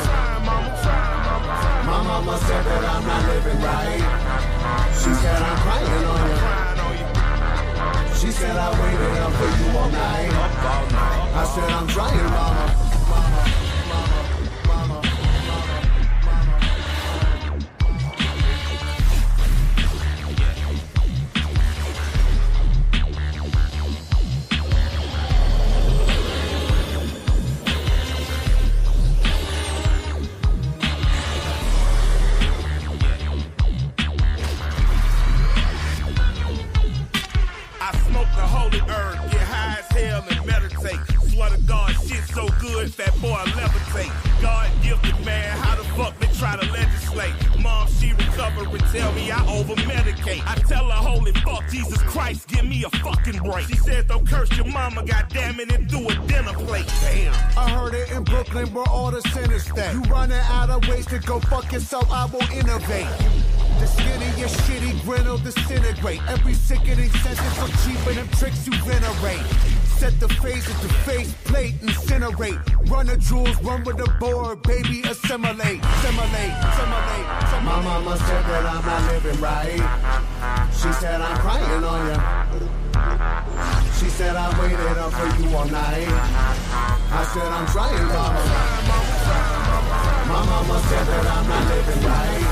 My mama said that I'm not living right. She said I'm crying on you. She said I waited up for you all night. I said I'm trying, mama. So good, fat boy, I levitate. God gifted man, how the fuck they try to legislate? Mom, she recover and tell me I over-medicate. I tell her, holy fuck, Jesus Christ, give me a fucking break. She said, don't curse your mama, goddammit, and through a dinner plate. Damn. I heard it in Brooklyn where all the sinners stay. You running out of ways to go fuck yourself, I will innovate. The skinny, your shitty grin will disintegrate. Every sickening sentence will cheapen them tricks you venerate. Set the phases to face plate, incinerate. Run the jewels, run with the board, baby, assimilate. Assimilate. My mama said that I'm not living right. She said I'm crying on you. She said I waited up for you all night. I said I'm trying, mama. My mama said that I'm not living right.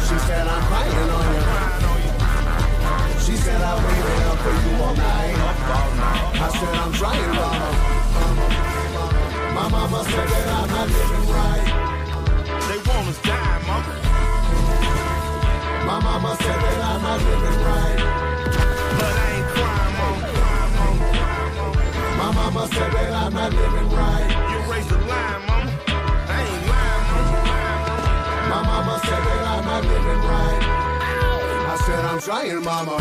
She said I'm crying on you. She said I waited up for you all night. I said I'm trying, mama. My mama said that I'm not living right. They want us die, mama. My mama said that I'm not living right. But I ain't crying, mama. My mama said that I'm not living right. You raised the line, mama. I ain't lying, mama. My mama said that I'm not living right. I said I'm trying, mama.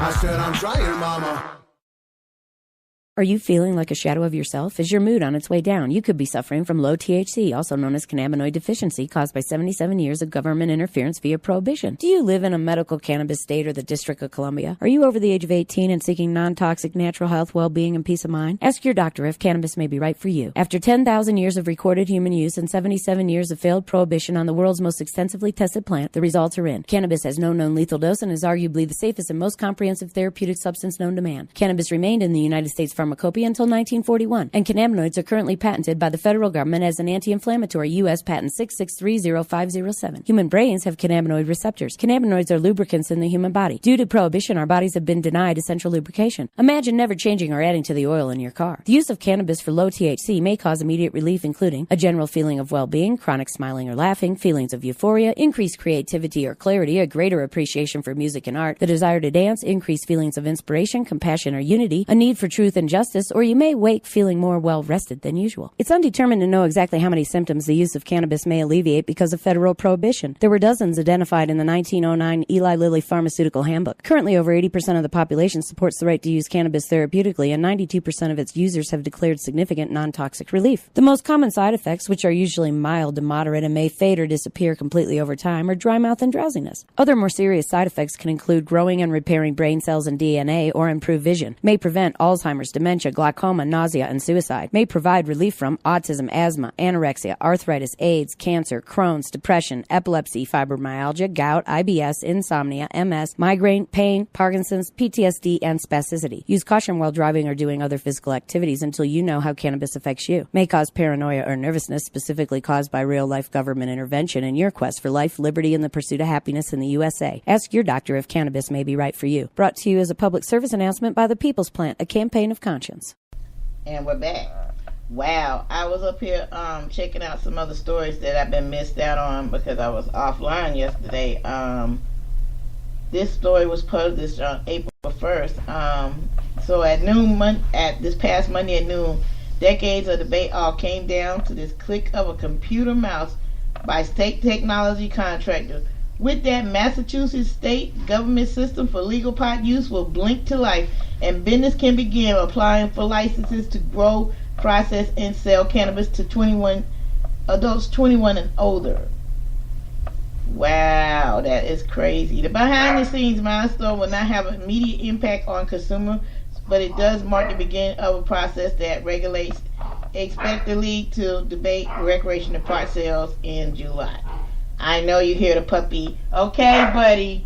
I said I'm trying, mama. Are you feeling like a shadow of yourself? Is your mood on its way down? You could be suffering from low THC, also known as cannabinoid deficiency, caused by 77 years of government interference via prohibition. Do you live in a medical cannabis state or the District of Columbia? Are you over the age of 18 and seeking non-toxic natural health, well-being, and peace of mind? Ask your doctor if cannabis may be right for you. After 10,000 years of recorded human use and 77 years of failed prohibition on the world's most extensively tested plant, the results are in. Cannabis has no known lethal dose and is arguably the safest and most comprehensive therapeutic substance known to man. Cannabis remained in the United States pharmacopoeia until 1941, and cannabinoids are currently patented by the federal government as an anti-inflammatory U.S. patent 6630507. Human brains have cannabinoid receptors. Cannabinoids are lubricants in the human body. Due to prohibition, our bodies have been denied essential lubrication. Imagine never changing or adding to the oil in your car. The use of cannabis for low THC may cause immediate relief, including a general feeling of well-being, chronic smiling or laughing, feelings of euphoria, increased creativity or clarity, a greater appreciation for music and art, the desire to dance, increased feelings of inspiration, compassion or unity, a need for truth and justice, or you may wake feeling more well-rested than usual. It's undetermined to know exactly how many symptoms the use of cannabis may alleviate because of federal prohibition. There were dozens identified in the 1909 Eli Lilly Pharmaceutical Handbook. Currently, over 80% of the population supports the right to use cannabis therapeutically, and 92% of its users have declared significant non-toxic relief. The most common side effects, which are usually mild to moderate and may fade or disappear completely over time, are dry mouth and drowsiness. Other more serious side effects can include growing and repairing brain cells and DNA, or improve vision, may prevent Alzheimer's, dementia, glaucoma, nausea, and suicide, may provide relief from autism, asthma, anorexia, arthritis, AIDS, cancer, Crohn's, depression, epilepsy, fibromyalgia, gout, IBS, insomnia, MS, migraine, pain, Parkinson's, PTSD, and spasticity. Use caution while driving or doing other physical activities until you know how cannabis affects you. May cause paranoia or nervousness, specifically caused by real-life government intervention in your quest for life, liberty, and the pursuit of happiness in the USA. Ask your doctor if cannabis may be right for you. Brought to you as a public service announcement by the People's Plant, a campaign of conscience. And we're back. Wow, I was up here checking out some other stories that I've been missed out on because I was offline yesterday. This story was published on April 1st. So at noon, at this past Monday at noon, decades of debate all came down to this click of a computer mouse by state technology contractor. With that, Massachusetts state government system for legal pot use will blink to life, and business can begin applying for licenses to grow, process, and sell cannabis to adults 21 and older. Wow, that is crazy. The behind-the-scenes milestone will not have an immediate impact on consumers, but it does mark the beginning of a process that regulates, expect the league to debate recreational pot sales in July. I know you hear the puppy. Okay, buddy.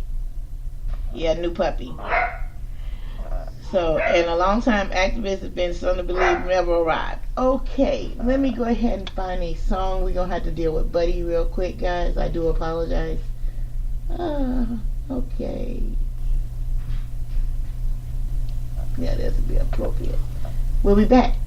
Yeah, new puppy. So, and a long-time activist has been some to believe never arrived. Okay, let me go ahead and find a song. We're going to have to deal with Buddy real quick, guys. I do apologize. Okay. Yeah, this would be appropriate. We'll be back.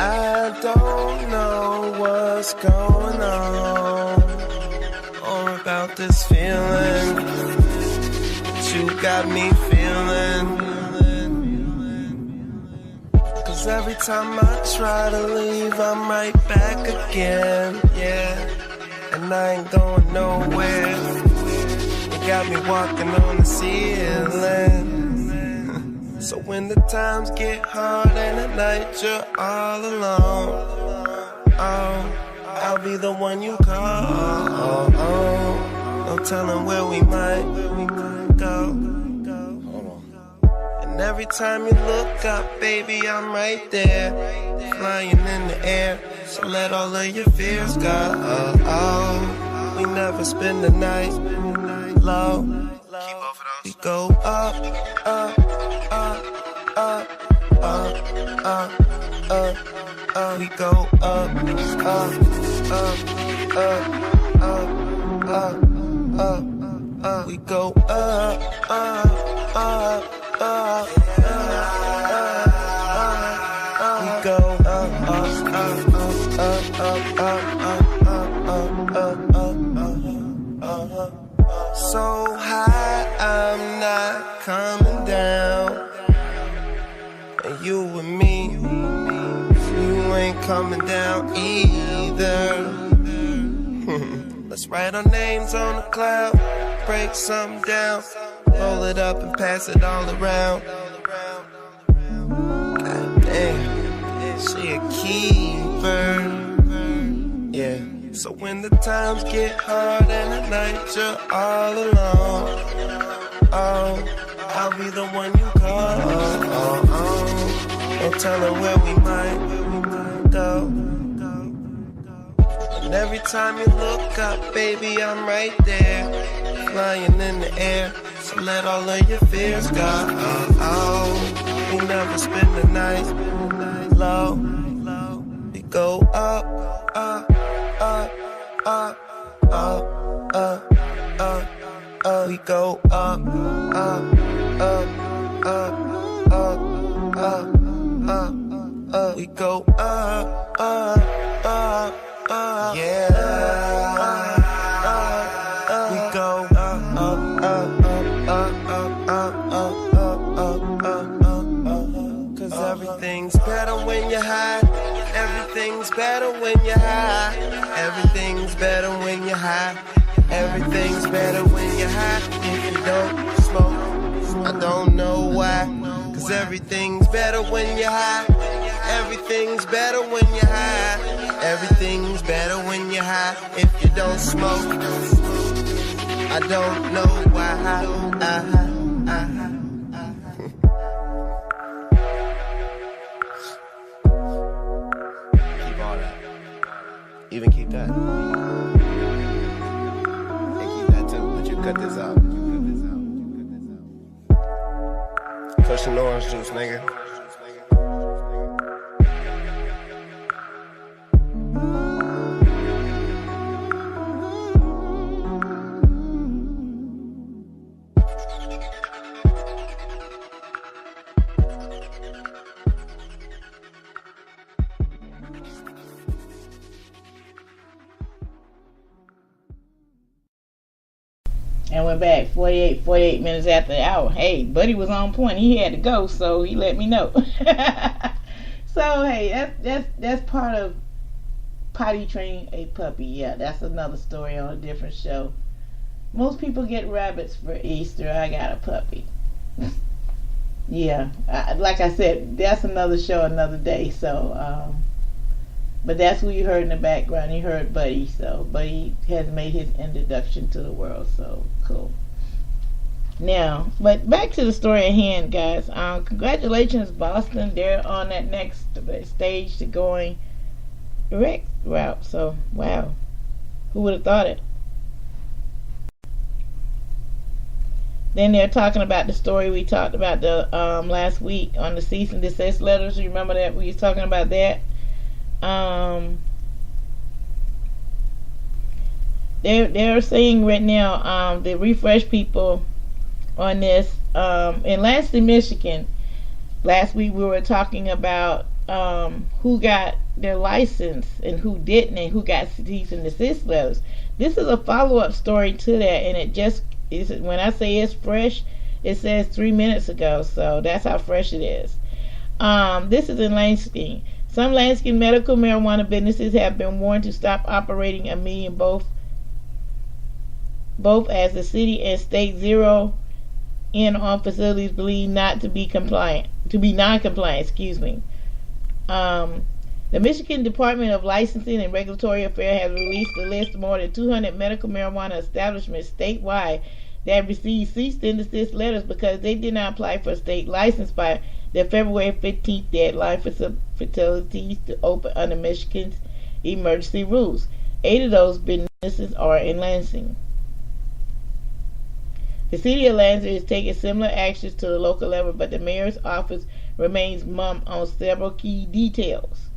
I don't know what's going on or about this feeling that you got me feeling. 'Cause every time I try to leave, I'm right back again, yeah. And I ain't going nowhere. You got me walking on the ceiling. So when the times get hard and at night you're all alone, oh, I'll be the one you call. No telling where we might go. And every time you look up, baby, I'm right there, flying in the air. So let all of your fears go. We never spend the night low. We go up, up, up, up, up, up. we go up, we go up, we go so high, I'm not coming down. And you and me, you ain't coming down either. Let's write our names on the cloud, break something down, roll it up and pass it all around. God damn, she a keeper. Yeah. So when the times get hard and at night you're all alone, oh, I'll be the one you call. Don't tell her where we might go. And every time you look up, baby, I'm right there, flying in the air. So let all of your fears go. We never spend the night low. We go up, up, up, up, up, up, up. We go up, up, up, up, up, up, up. We go up, up, up, up. Yeah. We go up, up, up, up, up, up, up, up, up. 'Cause everything's better when you're high. Everything's better when you're high. Everything's better when you're high. Everything's better when you're high. If you don't smoke, I don't know why. 'Cause everything's better when you're high. Everything's better when you're high. Everything's better when you're high. If you don't smoke, I don't know why. Even keep that. And keep that too, but you cut this out. Cushion orange juice, nigga. And we're back 48 minutes after the hour. Hey, Buddy was on point. He had to go, so he let me know. So hey, that's part of potty training a puppy. Yeah, that's another story on a different show. Most people get rabbits for Easter. I got a puppy. Yeah, like I said, that's another show, another day. So, but that's who you heard in the background. You heard Buddy. So Buddy has made his introduction to the world. So cool. Now, but back to the story at hand, guys. Congratulations, Boston. They're on that next stage to going direct route. So wow, who would have thought it? Then they're talking about the story we talked about the last week on the cease and desist letters. You remember that we was talking about that? They're saying right now, the refresh people on this, in Lansing, Michigan, last week we were talking about who got their license and who didn't, and who got cease and desist letters. This is a follow-up story to that, and it just is, when I say it's fresh, it says 3 minutes ago, so that's how fresh it is. This is in Lansing. Some Lansing medical marijuana businesses have been warned to stop operating immediately, both as the city and state zero in on facilities believed not to be non-compliant. Excuse me. The Michigan Department of Licensing and Regulatory Affairs has released a list of more than 200 medical marijuana establishments statewide that received cease and desist letters because they did not apply for a state license by the February 15th deadline for facilities to open under Michigan's emergency rules. 8 of those businesses are in Lansing. The city of Lansing is taking similar actions to the local level, but the mayor's office remains mum on several key details.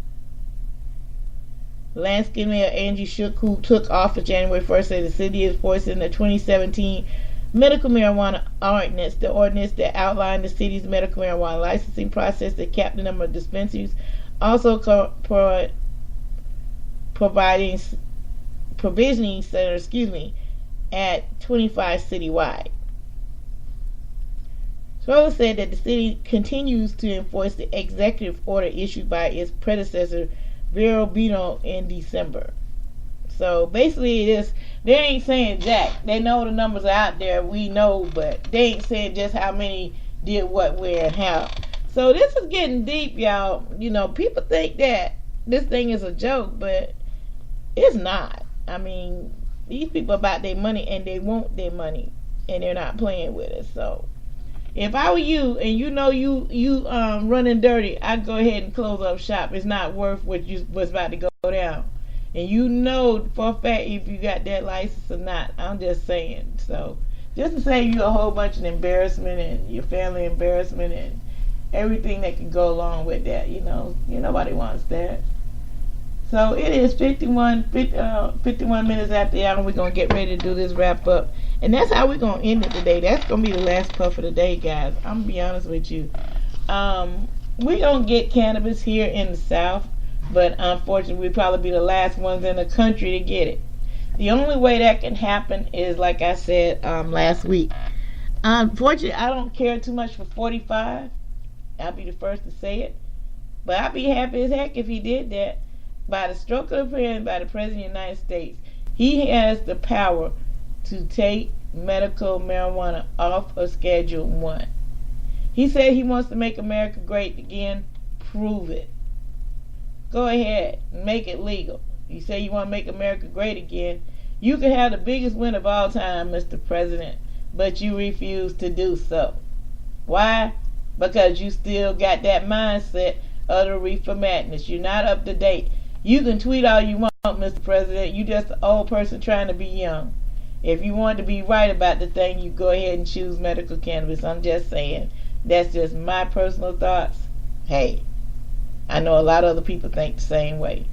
Lansing Mayor Angie Shook, who took office January 1st, said the city is forcing the 2017 medical marijuana ordinance, the ordinance that outlined the city's medical marijuana licensing process that capped the number of dispensaries, also provisioning centers, at 25 citywide. Schroeder said that the city continues to enforce the executive order issued by its predecessor, Vero Bino, in December. So basically, they ain't saying jack. They know the numbers are out there. We know, but they ain't saying just how many did what, where, and how. So this is getting deep, y'all. You know, people think that this thing is a joke, but it's not. I mean, these people about their money, and they want their money, and they're not playing with it. So if I were you, and you know you running dirty, I'd go ahead and close up shop. It's not worth what's about to go down. And you know for a fact if you got that license or not. I'm just saying. So just to save you a whole bunch of embarrassment and your family embarrassment and everything that can go along with that, nobody wants that. So it is 51 minutes after the hour. We're going to get ready to do this wrap up. And that's how we're going to end it today. That's going to be the last puff of the day, guys. I'm going to be honest with you. We're going to get cannabis here in the South. But unfortunately, we'll probably be the last ones in the country to get it. The only way that can happen is, like I said last week. Unfortunately, I don't care too much for 45. I'll be the first to say it. But I'd be happy as heck if he did that. By the stroke of the pen, by the President of the United States, he has the power to take medical marijuana off of Schedule 1. He said he wants to make America great again. Prove it. Go ahead, make it legal. You say you want to make America great again. You can have the biggest win of all time, Mr. President, but you refuse to do so. Why? Because you still got that mindset of the reefer madness. You're not up to date. You can tweet all you want, Mr. President. You just an old person trying to be young. If you want to be right about the thing, you go ahead and choose medical cannabis. I'm just saying. That's just my personal thoughts. Hey, I know a lot of other people think the same way.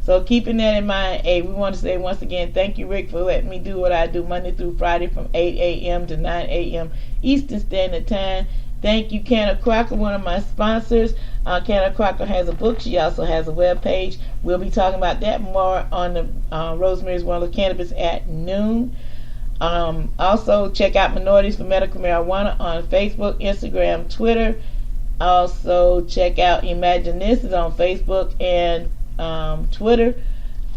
So keeping that in mind, hey, we want to say once again, thank you, Rick, for letting me do what I do Monday through Friday from 8 a.m. to 9 a.m. Eastern Standard Time. Thank you, Canna Crocker, one of my sponsors. Canna Crocker has a book. She also has a web page. We'll be talking about that more on the Rosemary's World of Cannabis at noon. Also, check out Minorities for Medical Marijuana on Facebook, Instagram, Twitter. Also, check out Imagine This is on Facebook and Twitter.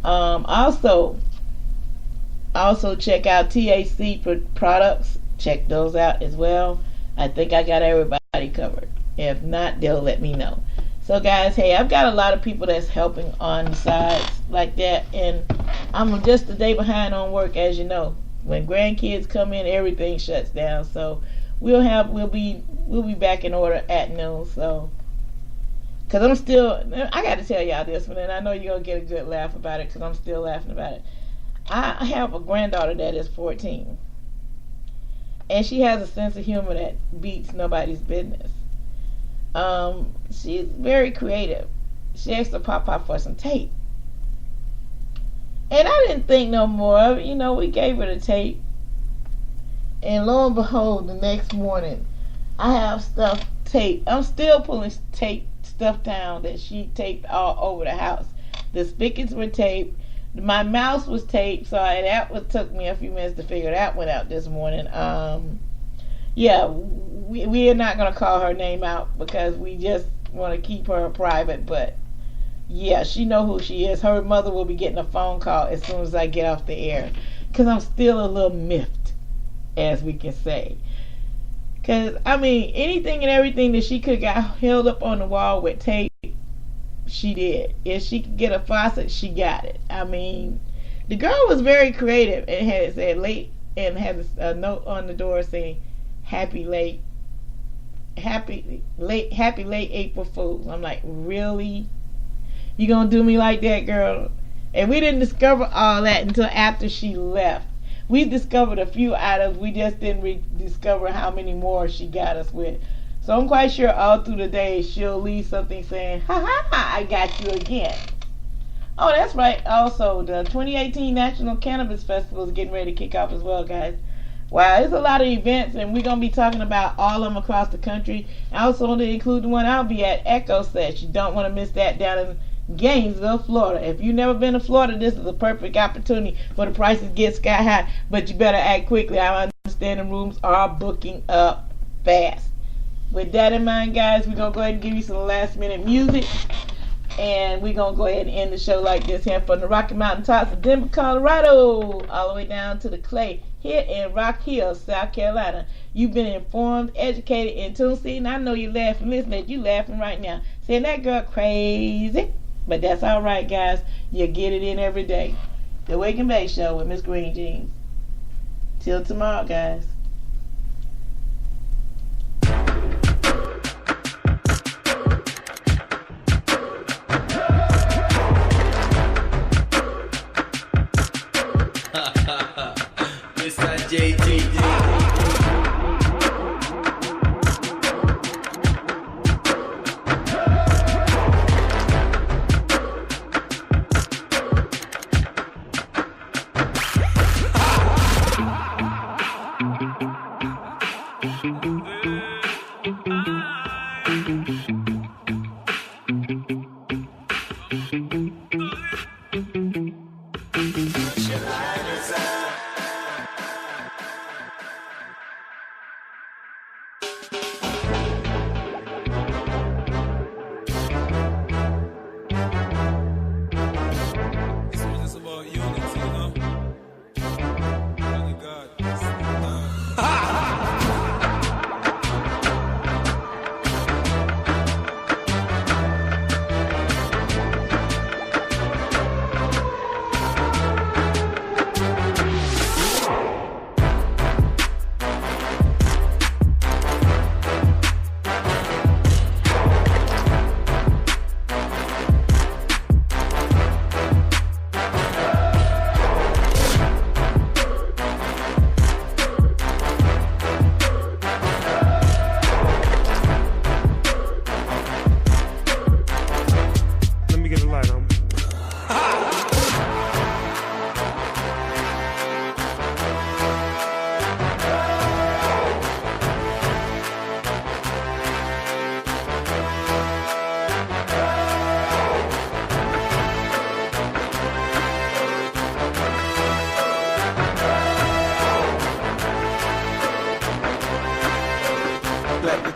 Also check out THC products. Check those out as well. I think I got everybody covered. If not, they'll let me know. So guys, hey, I've got a lot of people that's helping on the sides like that, and I'm just a day behind on work, as you know. When grandkids come in, everything shuts down. So we'll be back in order at noon. So, cause I got to tell y'all this one, and I know you're gonna get a good laugh about it, cause I'm still laughing about it. I have a granddaughter that is 14, and she has a sense of humor that beats nobody's business. She's very creative. She asked her papa for some tape, and I didn't think no more of it. We gave her the tape, and lo and behold, the next morning, I have stuff taped. I'm still pulling stuff down that she taped all over the house. The spigots were taped. My mouse was taped, so that took me a few minutes to figure that one out this morning. Yeah, we are not going to call her name out because we just want to keep her private, but yeah, she know who she is. Her mother will be getting a phone call as soon as I get off the air, because I'm still a little miffed, as we can say. Because, anything and everything that she could got held up on the wall with tape, she did. If she could get a faucet, she got it. The girl was very creative and had said late, and had a note on the door saying, happy late April Fools. I'm like, really? You gonna do me like that, girl? And we didn't discover all that until after she left. We discovered a few items. We just didn't discover how many more she got us with. So So I'm quite sure all through the day she'll leave something saying, ha ha ha, I got you again. Oh, that's right. Also, the 2018 National Cannabis Festival is getting ready to kick off as well, guys. Wow, there's a lot of events, and we're going to be talking about all of them across the country. I also want to include the one I'll be at, Echo Sesh. You don't want to miss that down in Gainesville, Florida. If you've never been to Florida, this is a perfect opportunity for the prices get sky high, but you better act quickly. I understand the rooms are booking up fast. With that in mind, guys, we're going to go ahead and give you some last-minute music. And we're going to go ahead and end the show like this here from the Rocky Mountain tops of Denver, Colorado, all the way down to the clay here in Rock Hill, South Carolina. You've been informed, educated, and tuned. See, and I know you're laughing. Listen, that you laughing right now. Saying that girl crazy. But that's all right, guys. You get it in every day. The Wake and Bake Show with Miss Green Jeans. Till tomorrow, guys.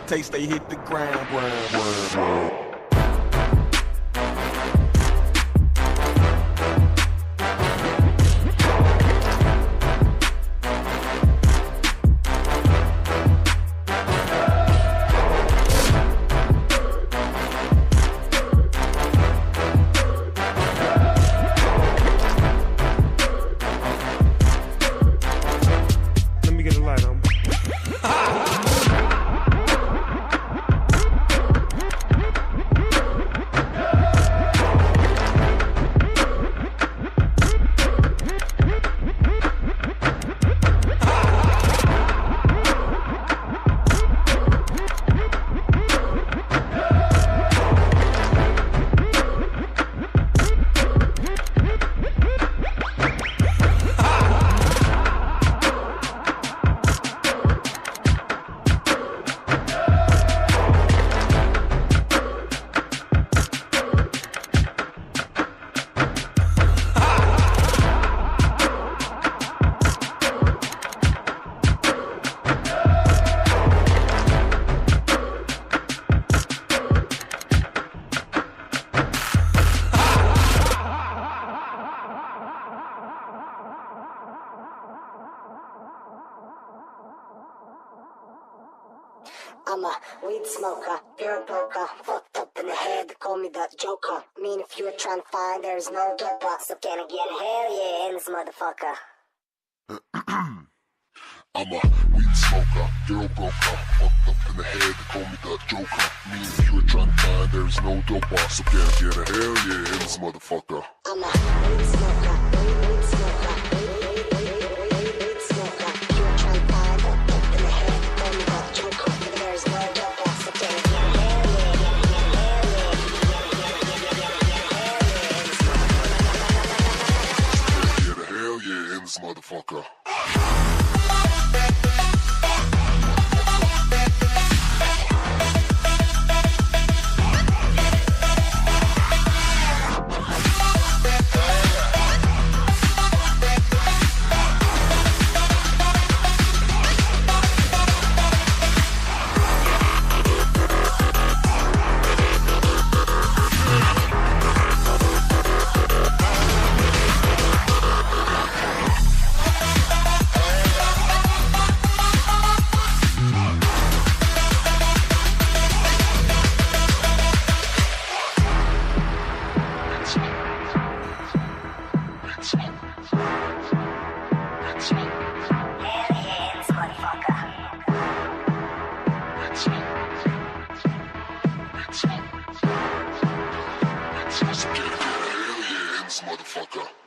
Taste, they hit the ground. Let me get a light on. I'm a weed smoker, you're a broker, fucked up in the head, they call me the Joker. Mean if you're trying to find, there's no doper, so can I get a hell yeah in this motherfucker? I'm a weed smoker, you're a broker, fucked up in the head, they call me the Joker. Mean if you're trying to find, there's no doper, so can I get a hell yeah in this motherfucker? I'm a weed smoker, weed smoker. You're trying to find, fucked up in the head, they call me the Joker. There's no doper, so this motherfucker. Motherfucker.